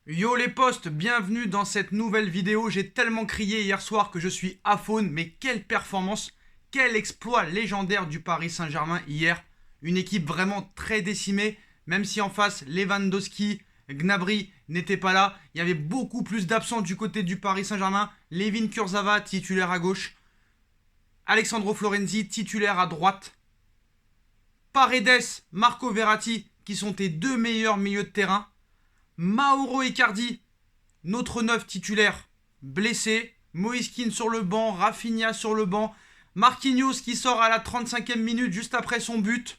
Yo les potes, bienvenue dans cette nouvelle vidéo. J'ai tellement crié hier soir que je suis aphone, mais quelle performance, quel exploit légendaire du Paris Saint-Germain hier. Une équipe vraiment très décimée, même si en face Lewandowski, Gnabry n'étaient pas là. Il y avait beaucoup plus d'absents du côté du Paris Saint-Germain. Layvin Kurzawa, titulaire à gauche. Alessandro Florenzi, titulaire à droite. Paredes, Marco Verratti, qui sont tes deux meilleurs milieux de terrain. Mauro Icardi, notre neuf titulaire, blessé. Moïse Kean sur le banc, Rafinha sur le banc. Marquinhos qui sort à la 35e minute juste après son but.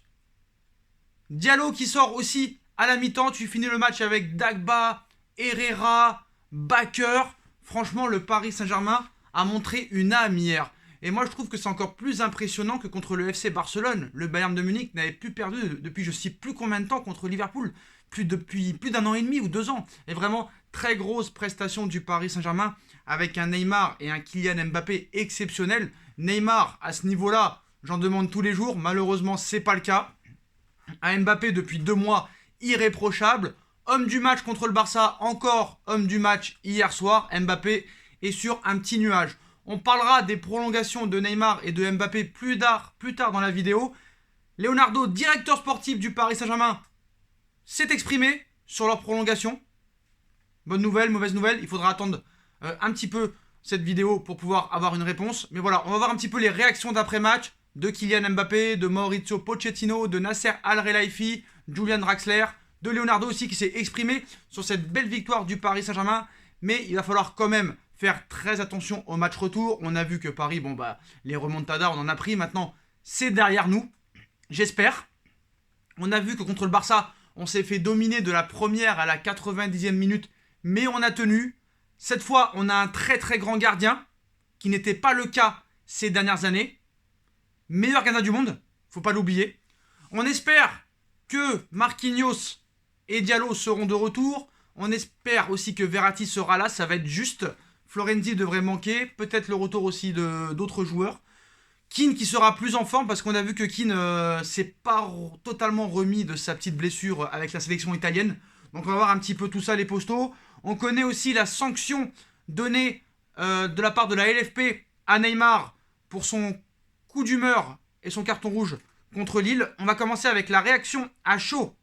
Diallo qui sort aussi à la mi-temps. Tu finis le match avec Dagba, Herrera, Bakker. Franchement, le Paris Saint-Germain a montré une âme hier. Et moi, je trouve que c'est encore plus impressionnant que contre le FC Barcelone. Le Bayern de Munich n'avait plus perdu depuis je ne sais plus combien de temps contre Liverpool. Depuis plus d'un an et demi ou 2 ans. Et vraiment, très grosse prestation du Paris Saint-Germain avec un Neymar et un Kylian Mbappé exceptionnels. Neymar, à ce niveau-là, j'en demande tous les jours. Malheureusement, c'est pas le cas. Un Mbappé, depuis 2 mois, irréprochable. Homme du match contre le Barça, encore homme du match hier soir. Mbappé est sur un petit nuage. On parlera des prolongations de Neymar et de Mbappé plus tard dans la vidéo. Leonardo, directeur sportif du Paris Saint-Germain, s'est exprimé sur leur prolongation. Bonne nouvelle, mauvaise nouvelle. Il faudra attendre un petit peu cette vidéo pour pouvoir avoir une réponse. Mais voilà, on va voir un petit peu les réactions d'après-match de Kylian Mbappé, de Mauricio Pochettino, de Nasser Al-Khelaifi, Julian Draxler, de Leonardo aussi qui s'est exprimé sur cette belle victoire du Paris Saint-Germain. Mais il va falloir quand même faire très attention au match retour. On a vu que Paris, les remontadas, on en a pris. Maintenant, c'est derrière nous. J'espère. On a vu que contre le Barça, on s'est fait dominer de la première à la 90e minute, mais on a tenu. Cette fois, on a un très très grand gardien, qui n'était pas le cas ces dernières années. Meilleur gardien du monde, faut pas l'oublier. On espère que Marquinhos et Diallo seront de retour. On espère aussi que Verratti sera là, ça va être juste. Florenzi devrait manquer, peut-être le retour aussi d'autres joueurs. Kean qui sera plus en forme parce qu'on a vu que Kean s'est pas totalement remis de sa petite blessure avec la sélection italienne. Donc on va voir un petit peu tout ça les postos. On connaît aussi la sanction donnée de la part de la LFP à Neymar pour son coup d'humeur et son carton rouge contre Lille. On va commencer avec la réaction à chaud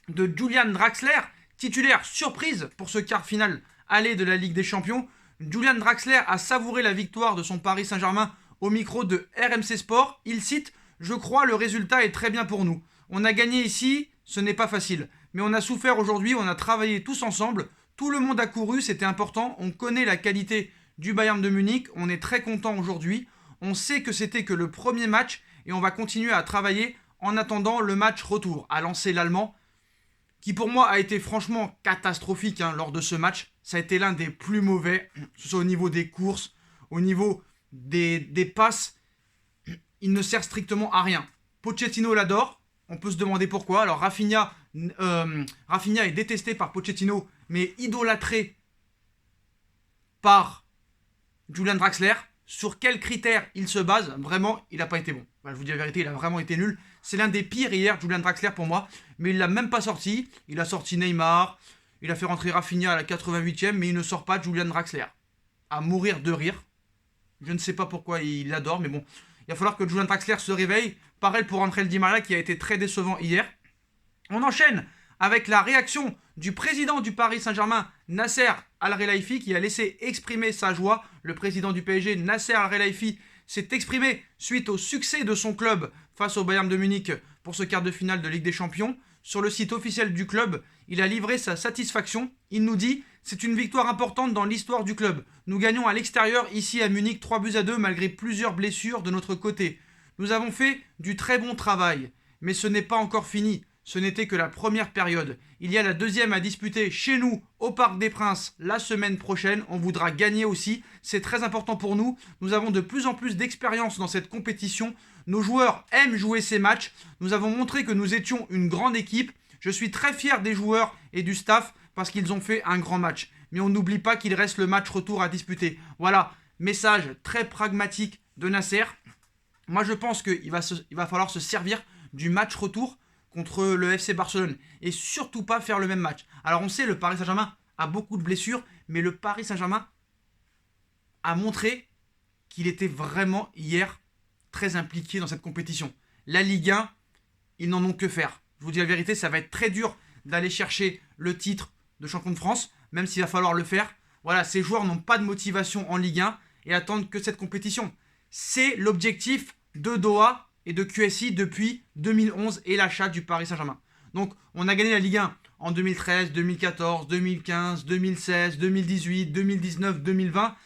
de Julian Draxler, titulaire surprise pour ce quart final aller de la Ligue des Champions. Julian Draxler a savouré la victoire de son Paris Saint-Germain au micro de RMC Sport. Il cite « Je crois le résultat est très bien pour nous. On a gagné ici, ce n'est pas facile. Mais on a souffert aujourd'hui, on a travaillé tous ensemble. Tout le monde a couru, c'était important. On connaît la qualité du Bayern de Munich. On est très content aujourd'hui. On sait que c'était que le premier match et on va continuer à travailler en attendant le match retour. » A lancé l'Allemand, qui pour moi a été franchement catastrophique lors de ce match. Ça a été l'un des plus mauvais, que ce soit au niveau des courses, au niveau des passes. Il ne sert strictement à rien. Pochettino l'adore, on peut se demander pourquoi. Alors Rafinha est détesté par Pochettino, mais idolâtré par Julian Draxler. Sur quels critères il se base? Vraiment, il n'a pas été bon. Je vous dis la vérité, il a vraiment été nul. C'est l'un des pires hier, Julian Draxler pour moi. Mais il l'a même pas sorti. Il a sorti Neymar. Il a fait rentrer Rafinha à la 88e, mais il ne sort pas Julian Draxler. À mourir de rire. Je ne sais pas pourquoi il l'adore, mais bon. Il va falloir que Julian Draxler se réveille. Pareil pour Angel Di Maria qui a été très décevant hier. On enchaîne avec la réaction du président du Paris Saint-Germain, Nasser Al-Khelaifi, qui a laissé exprimer sa joie. Le président du PSG, Nasser Al-Khelaifi, s'est exprimé suite au succès de son club face au Bayern de Munich pour ce quart de finale de Ligue des Champions. Sur le site officiel du club, il a livré sa satisfaction. Il nous dit « C'est une victoire importante dans l'histoire du club. Nous gagnons à l'extérieur, ici à Munich, 3-2 malgré plusieurs blessures de notre côté. Nous avons fait du très bon travail, mais ce n'est pas encore fini. Ce n'était que la première période. Il y a la deuxième à disputer chez nous, au Parc des Princes, la semaine prochaine. On voudra gagner aussi. C'est très important pour nous. Nous avons de plus en plus d'expérience dans cette compétition. Nos joueurs aiment jouer ces matchs. Nous avons montré que nous étions une grande équipe. Je suis très fier des joueurs et du staff parce qu'ils ont fait un grand match. Mais on n'oublie pas qu'il reste le match retour à disputer. Voilà, message très pragmatique de Nasser. Moi, je pense qu'il va falloir se servir du match retour contre le FC Barcelone et surtout pas faire le même match. Alors on sait, le Paris Saint-Germain a beaucoup de blessures, mais le Paris Saint-Germain a montré qu'il était vraiment hier très impliqué dans cette compétition. La Ligue 1, ils n'en ont que faire. Je vous dis la vérité, ça va être très dur d'aller chercher le titre de champion de France, même s'il va falloir le faire. Voilà, ces joueurs n'ont pas de motivation en Ligue 1 et attendent que cette compétition. C'est l'objectif de Doha et de QSI depuis 2011 et l'achat du Paris Saint-Germain. Donc, on a gagné la Ligue 1 en 2013, 2014, 2015, 2016, 2018, 2019, 2020.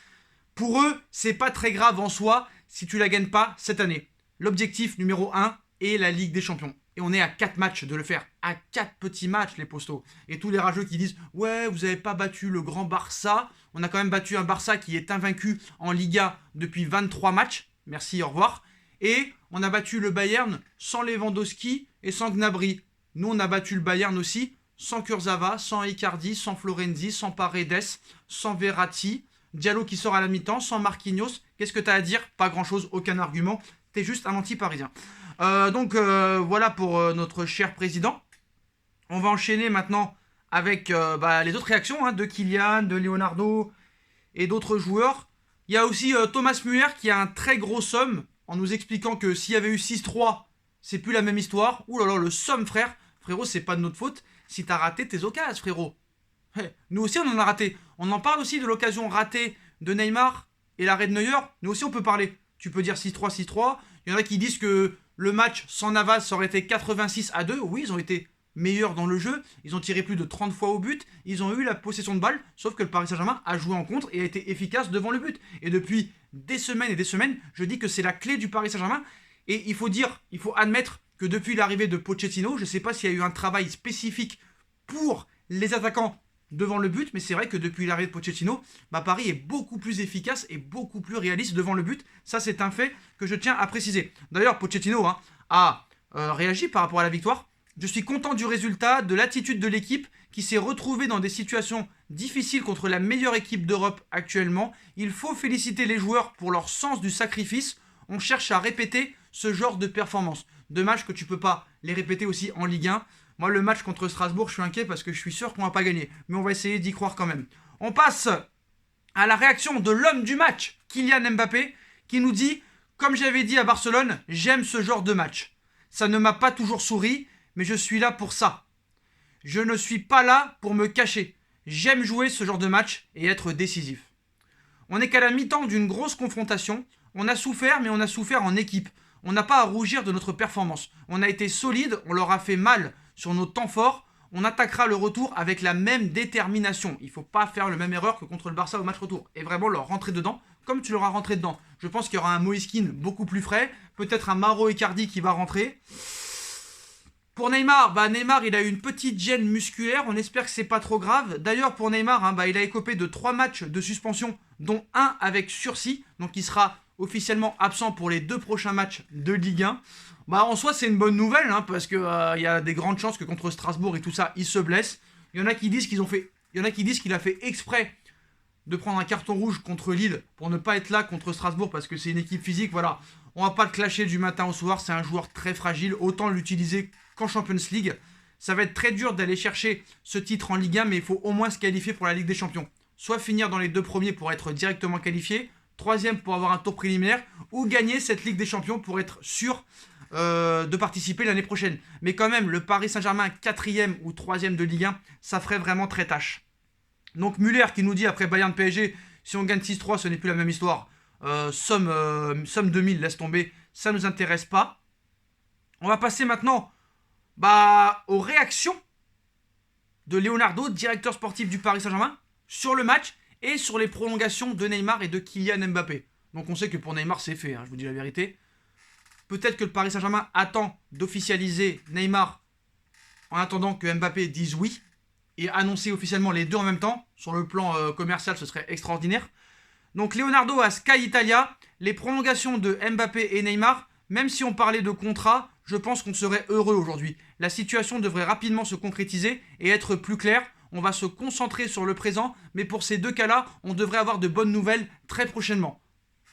Pour eux, c'est pas très grave en soi si tu la gagnes pas cette année. L'objectif numéro 1 est la Ligue des Champions. Et on est à 4 matchs de le faire. À 4 petits matchs, les postos. Et tous les rageux qui disent « Ouais, vous n'avez pas battu le grand Barça. » On a quand même battu un Barça qui est invaincu en Liga depuis 23 matchs. Merci, au revoir. Et on a battu le Bayern sans Lewandowski et sans Gnabry. Nous, on a battu le Bayern aussi sans Kurzawa, sans Icardi, sans Florenzi, sans Paredes, sans Verratti. Diallo qui sort à la mi-temps, sans Marquinhos. Qu'est-ce que tu as à dire? Pas grand-chose, aucun argument. T'es juste un anti-parisien. Voilà pour notre cher président. On va enchaîner maintenant avec les autres réactions de Kylian, de Leonardo et d'autres joueurs. Il y a aussi Thomas Müller qui a un très gros somme en nous expliquant que s'il y avait eu 6-3, c'est plus la même histoire. Ouh là là, le somme, frère. Frérot, c'est pas de notre faute si t'as raté tes occasions, frérot. Hey, nous aussi, on en a raté. On en parle aussi de l'occasion ratée de Neymar et l'arrêt de Neuer. Nous aussi, on peut parler. Tu peux dire 6-3, 6-3. Il y en a qui disent que le match sans Navas, ça aurait été 86-2. Oui, ils ont été meilleurs dans le jeu. Ils ont tiré plus de 30 fois au but. Ils ont eu la possession de balle. Sauf que le Paris Saint-Germain a joué en contre et a été efficace devant le but. Et depuis des semaines et des semaines, je dis que c'est la clé du Paris Saint-Germain. Et il faut admettre que depuis l'arrivée de Pochettino, je ne sais pas s'il y a eu un travail spécifique pour les attaquants devant le but, mais c'est vrai que depuis l'arrivée de Pochettino, Paris est beaucoup plus efficace et beaucoup plus réaliste devant le but. Ça, c'est un fait que je tiens à préciser. D'ailleurs, Pochettino a réagi par rapport à la victoire. Je suis content du résultat, de l'attitude de l'équipe qui s'est retrouvée dans des situations difficiles contre la meilleure équipe d'Europe actuellement. Il faut féliciter les joueurs pour leur sens du sacrifice. On cherche à répéter ce genre de performance. Dommage que tu ne peux pas les répéter aussi en Ligue 1. Moi, le match contre Strasbourg, je suis inquiet parce que je suis sûr qu'on va pas gagner. Mais on va essayer d'y croire quand même. On passe à la réaction de l'homme du match, Kylian Mbappé, qui nous dit « Comme j'avais dit à Barcelone, j'aime ce genre de match. Ça ne m'a pas toujours souri, mais je suis là pour ça. Je ne suis pas là pour me cacher. J'aime jouer ce genre de match et être décisif. » On n'est qu'à la mi-temps d'une grosse confrontation. On a souffert, mais on a souffert en équipe. On n'a pas à rougir de notre performance. On a été solide, on leur a fait mal sur nos temps forts. On attaquera le retour avec la même détermination. Il ne faut pas faire la même erreur que contre le Barça au match retour. Et vraiment leur rentrer dedans comme tu leur as rentré dedans. Je pense qu'il y aura un Moïse Kean beaucoup plus frais. Peut-être un Mauro Icardi qui va rentrer. Pour Neymar, Neymar il a eu une petite gêne musculaire. On espère que c'est pas trop grave. D'ailleurs pour Neymar, il a écopé de 3 matchs de suspension, dont un avec sursis. Donc il sera officiellement absent pour les 2 prochains matchs de Ligue 1. En soi c'est une bonne nouvelle parce que y a des grandes chances que contre Strasbourg et tout ça il se blesse. Il y en a qui disent qu'il a fait exprès de prendre un carton rouge contre Lille pour ne pas être là contre Strasbourg parce que c'est une équipe physique. Voilà, on va pas le clasher du matin au soir, c'est un joueur très fragile, autant l'utiliser qu'en Champions League. Ça va être très dur d'aller chercher ce titre en Ligue 1, mais il faut au moins se qualifier pour la Ligue des Champions. Soit finir dans les 2 premiers pour être directement qualifié, 3e pour avoir un tour préliminaire, ou gagner cette Ligue des Champions pour être sûr de participer l'année prochaine. Mais quand même, le Paris Saint-Germain 4e ou 3e de Ligue 1, ça ferait vraiment très tâche. Donc Müller qui nous dit après Bayern PSG, si on gagne 6-3, ce n'est plus la même histoire. Somme 2000, laisse tomber, ça ne nous intéresse pas. On va passer maintenant aux réactions de Leonardo, directeur sportif du Paris Saint-Germain, sur le match et sur les prolongations de Neymar et de Kylian Mbappé. Donc on sait que pour Neymar c'est fait, je vous dis la vérité. Peut-être que le Paris Saint-Germain attend d'officialiser Neymar en attendant que Mbappé dise oui et annoncer officiellement les 2 en même temps. Sur le plan commercial, ce serait extraordinaire. Donc Leonardo à Sky Italia, les prolongations de Mbappé et Neymar, même si on parlait de contrat, je pense qu'on serait heureux aujourd'hui. La situation devrait rapidement se concrétiser et être plus claire. On va se concentrer sur le présent, mais pour ces 2 cas-là, on devrait avoir de bonnes nouvelles très prochainement.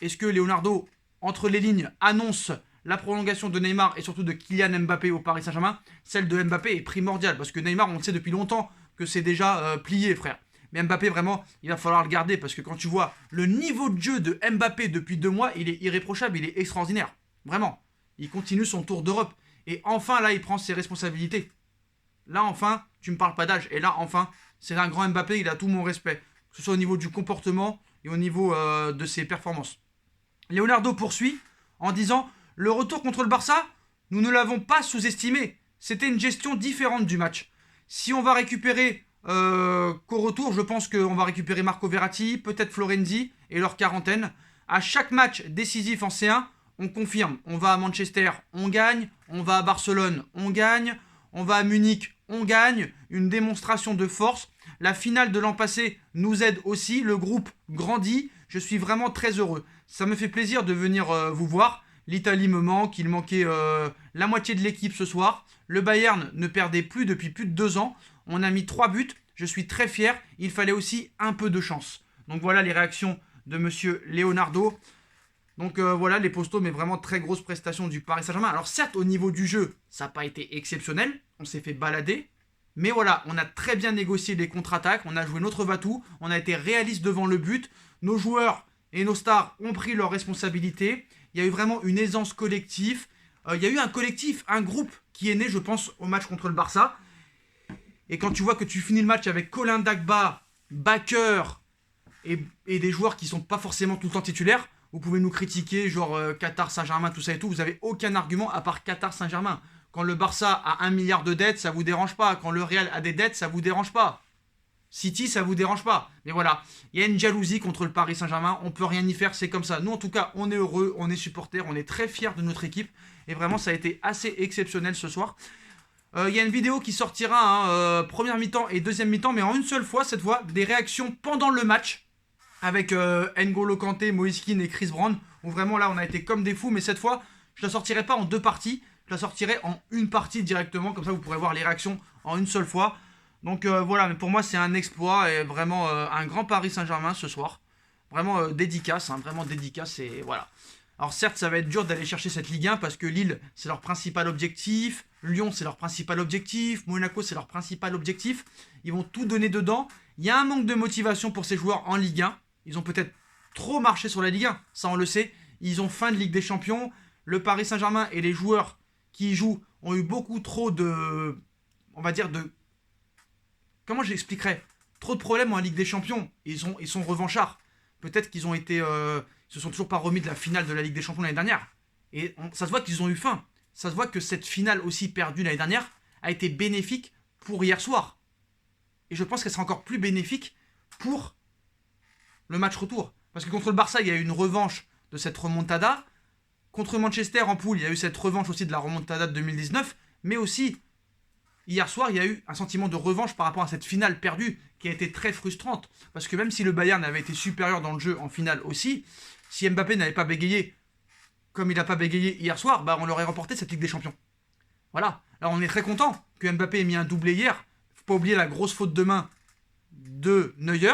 Est-ce que Leonardo, entre les lignes, annonce la prolongation de Neymar et surtout de Kylian Mbappé au Paris Saint-Germain? Celle de Mbappé est primordiale, parce que Neymar, on le sait depuis longtemps que c'est déjà plié, frère. Mais Mbappé, vraiment, il va falloir le garder parce que quand tu vois le niveau de jeu de Mbappé depuis 2 mois, il est irréprochable, il est extraordinaire. Vraiment. Il continue son tour d'Europe. Et enfin, là, il prend ses responsabilités. Là, enfin, tu me parles pas d'âge. Et là, enfin, c'est un grand Mbappé, il a tout mon respect. Que ce soit au niveau du comportement et au niveau de ses performances. Leonardo poursuit en disant « Le retour contre le Barça, nous ne l'avons pas sous-estimé. C'était une gestion différente du match. Si on va récupérer qu'au retour, je pense qu'on va récupérer Marco Verratti, peut-être Florenzi et leur quarantaine. À chaque match décisif en C1, on confirme. On va à Manchester, on gagne. On va à Barcelone, on gagne. On va à Munich, on gagne. Une démonstration de force. La finale de l'an passé nous aide aussi. Le groupe grandit. Je suis vraiment très heureux. Ça me fait plaisir de venir vous voir. L'Italie me manque. Il manquait la moitié de l'équipe ce soir. Le Bayern ne perdait plus depuis plus de 2 ans. On a mis 3 buts. Je suis très fier. Il fallait aussi un peu de chance. Donc voilà les réactions de monsieur Leonardo. Donc voilà les postos, mais vraiment très grosse prestation du Paris Saint-Germain. Alors certes, au niveau du jeu, ça n'a pas été exceptionnel. On s'est fait balader. Mais voilà, on a très bien négocié les contre-attaques. On a joué notre va-tout. On a été réaliste devant le but. Nos joueurs et nos stars ont pris leurs responsabilités. Il y a eu vraiment une aisance collective. Il y a eu un collectif, un groupe qui est né, je pense, au match contre le Barça. Et quand tu vois que tu finis le match avec Colin Dagba, Bakker et des joueurs qui sont pas forcément tout le temps titulaires, vous pouvez nous critiquer, genre Qatar Saint-Germain, tout ça et tout. Vous avez aucun argument à part Qatar Saint-Germain. Quand le Barça a 1 milliard de dettes, ça vous dérange pas. Quand le Real a des dettes, ça vous dérange pas. City, ça vous dérange pas. Mais voilà, il y a une jalousie contre le Paris Saint-Germain. On peut rien y faire, c'est comme ça. Nous, en tout cas, on est heureux, on est supporters, on est très fiers de notre équipe. Et vraiment, ça a été assez exceptionnel ce soir. Il y a une vidéo qui sortira, première mi-temps et deuxième mi-temps, mais en une seule fois, cette fois, des réactions pendant le match avec N'Golo Kanté, Moïse Kean et Chris Brown, où vraiment là, on a été comme des fous, mais cette fois, je la sortirai pas en 2 parties, je la sortirai en une partie directement, comme ça, vous pourrez voir les réactions en une seule fois. Donc voilà, mais pour moi, c'est un exploit et vraiment un grand Paris Saint-Germain ce soir. Vraiment dédicace, vraiment dédicace et voilà. Alors certes, ça va être dur d'aller chercher cette Ligue 1 parce que Lille, c'est leur principal objectif. Lyon, c'est leur principal objectif. Monaco, c'est leur principal objectif. Ils vont tout donner dedans. Il y a un manque de motivation pour ces joueurs en Ligue 1. Ils ont peut-être trop marché sur la Ligue 1. Ça, on le sait. Ils ont faim de Ligue des Champions. Le Paris Saint-Germain et les joueurs qui y jouent ont eu beaucoup trop de... On va dire de... Comment j'expliquerais? Trop de problèmes en Ligue des Champions. Ils sont revanchards. Peut-être qu'ils ont été... Ils se sont toujours pas remis de la finale de la Ligue des Champions l'année dernière. Et ça se voit qu'ils ont eu faim. Ça se voit que cette finale aussi perdue l'année dernière a été bénéfique pour hier soir. Et je pense qu'elle sera encore plus bénéfique pour le match retour. Parce que contre le Barça, il y a eu une revanche de cette remontada. Contre Manchester en poule, il y a eu cette revanche aussi de la remontada de 2019. Mais aussi, hier soir, il y a eu un sentiment de revanche par rapport à cette finale perdue qui a été très frustrante. Parce que même si le Bayern avait été supérieur dans le jeu en finale aussi, si Mbappé n'avait pas bégayé comme il n'a pas bégayé hier soir, bah on aurait remporté cette Ligue des Champions. Voilà. Alors on est très content que Mbappé ait mis un doublé hier. Faut pas oublier la grosse faute de main de Neuer,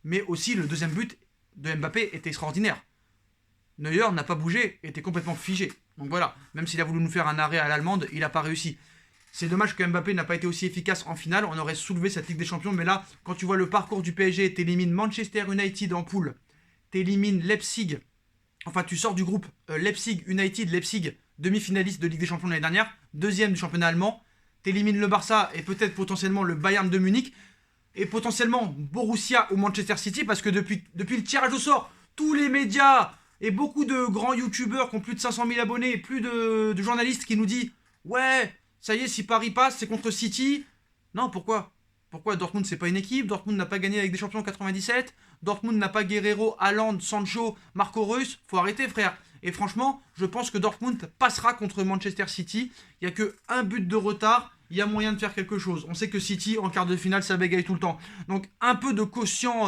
mais aussi le deuxième but de Mbappé était extraordinaire. Neuer n'a pas bougé, était complètement figé. Donc voilà, même s'il a voulu nous faire un arrêt à l'allemande, il n'a pas réussi. C'est dommage que Mbappé n'a pas été aussi efficace en finale, on aurait soulevé cette Ligue des Champions, mais là, quand tu vois le parcours du PSG, t'élimines Manchester United en poule, t'élimines Leipzig, enfin tu sors du groupe Leipzig United, Leipzig, demi-finaliste de Ligue des Champions l'année dernière, deuxième du championnat allemand, t'élimines le Barça et peut-être potentiellement le Bayern de Munich, et potentiellement Borussia ou Manchester City, parce que depuis le tirage au sort, tous les médias et beaucoup de grands youtubeurs qui ont plus de 500 000 abonnés, et plus de journalistes qui nous disent « Ouais, ça y est, si Paris passe, c'est contre City. » Non, pourquoi? Pourquoi Dortmund, c'est pas une équipe? Dortmund n'a pas gagné avec des champions en 97. Dortmund n'a pas Guerrero, Haaland, Sancho, Marco Reus. Faut arrêter, frère. Et franchement, je pense que Dortmund passera contre Manchester City. Il n'y a que un but de retard. Il y a moyen de faire quelque chose. On sait que City, en quart de finale, ça bégaye tout le temps. Donc, un peu de quotient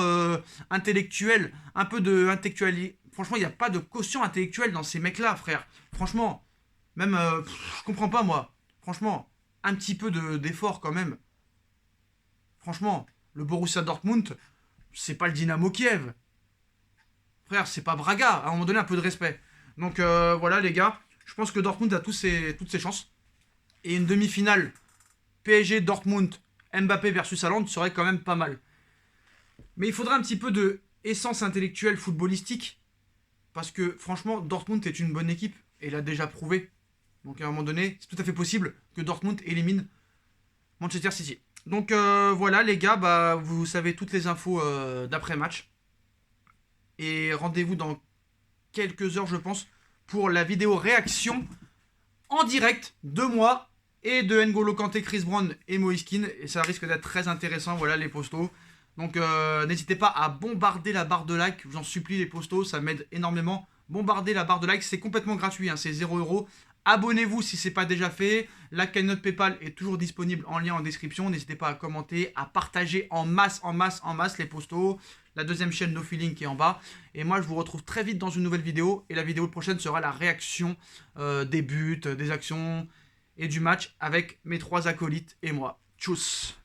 intellectuel, un peu de intellectualité. Franchement, il n'y a pas de quotient intellectuel dans ces mecs-là, frère. Franchement, même, je comprends pas, moi. Franchement, un petit peu d'effort quand même. Franchement, le Borussia Dortmund, c'est pas le Dynamo Kiev. Frère, c'est pas Braga. À un moment donné, un peu de respect. Donc voilà, les gars. Je pense que Dortmund a toutes ses chances. Et une demi-finale PSG Dortmund, Mbappé versus Haaland serait quand même pas mal. Mais il faudra un petit peu de essence intellectuelle footballistique. Parce que franchement, Dortmund est une bonne équipe. Et l'a déjà prouvé. Donc à un moment donné, c'est tout à fait possible que Dortmund élimine Manchester City. Donc voilà les gars, bah, vous savez toutes les infos d'après-match. Et rendez-vous dans quelques heures je pense pour la vidéo réaction en direct de moi et de N'Golo Kanté, Chris Brown et Moise Kean. Et ça risque d'être très intéressant, voilà les postos. Donc n'hésitez pas à bombarder la barre de like, je vous en supplie les postos, ça m'aide énormément. Bombarder la barre de like, c'est complètement gratuit, hein, c'est 0 €. Abonnez-vous si ce n'est pas déjà fait. La cagnotte PayPal est toujours disponible en lien en description. N'hésitez pas à commenter, à partager en masse les postos. La deuxième chaîne No Feeling qui est en bas. Et moi, je vous retrouve très vite dans une nouvelle vidéo. Et la vidéo prochaine sera la réaction des buts, des actions et du match avec mes 3 acolytes et moi. Tchuss!